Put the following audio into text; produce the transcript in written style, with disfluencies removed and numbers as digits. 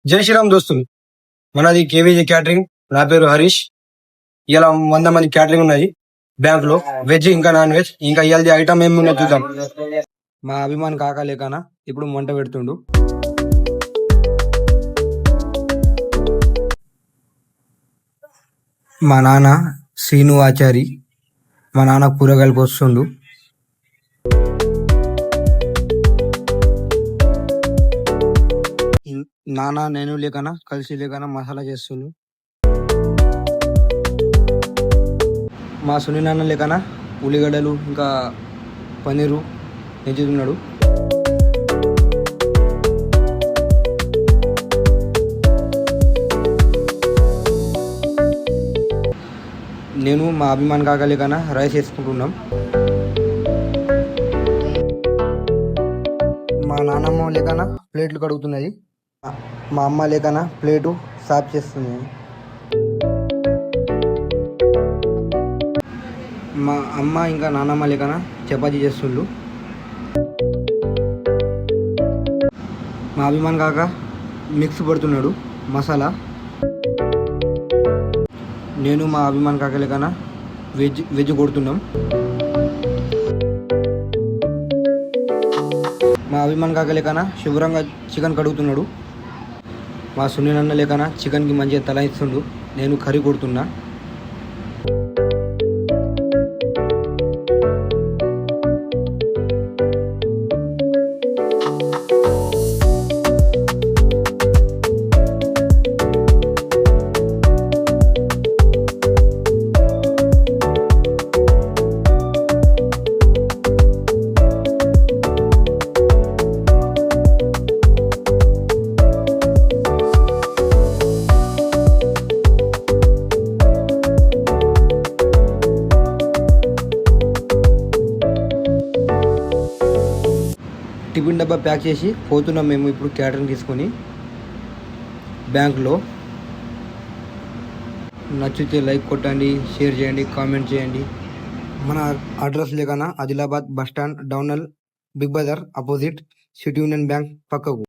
జై శ్రీరామ్ దోస్తులు, మనది కేవీజీ క్యాటరింగ్. నా పేరు హరీష్. ఇలా 100 మంది క్యాటరింగ్ ఉన్నాయి బ్యాంక్ లో, వెజ్ ఇంకా నాన్ వెజ్. ఇంకా ఇవాళ ఐటమ్ ఏమి ఉన్నాయో చూద్దాం. మా అభిమాన్ కాకా లేకనా ఇప్పుడు వంట పెడుతుండు. మా నాన్న శ్రీను ఆచారి, మా నాన్న కూరగాయలు కోస్తుండు. నాన్న నేను లేకనా కలిసి లేకనా మసాలా చేస్తుండు. మా సుని నాన్న లేకనా ఉల్లిగడ్డలు ఇంకా పన్నీరు ఎంచుతున్నాడు. నేను మా అభిమాన్ కాక లేకనా రైస్ వేసుకుంటున్నాం. మా నాన్నమ్మ లేకనా ప్లేట్లు కడుగుతున్నది. మా అమ్మ లేకనా ప్లేటు సాఫ్ చేస్తుంది. మా అమ్మ ఇంకా నాన్నమ్మ లేకనా చపాతీ చేస్తుండ్రు. మా అభిమాన్ కాక మిక్స్ పడుతున్నాడు మసాలా. నేను మా అభిమాన్ కాక లేకనా వెజ్ కొడుతున్నాం. మా అభిమాన్ కాక లేకనా శుభ్రంగా చికెన్ కడుగుతున్నాడు. మా సునీల్ అన్న లేకనా చికెన్కి మంచిగా తల ఇస్తుండు. నేను కర్రీ కొడుతున్నా. టిఫిన్ డబ్బా ప్యాక్ చేసి పోతున్నాం మేము ఇప్పుడు క్యాటరింగ్ తీసుకొని బ్యాంక్లో. నచ్చితే లైక్ కొట్టండి, షేర్ చేయండి, కామెంట్ చేయండి. మన అడ్రస్ లేకనా ఆదిలాబాద్ బస్ స్టాండ్, డౌనల్, Big Bazaar opposite, City Union Bank పక్కకు.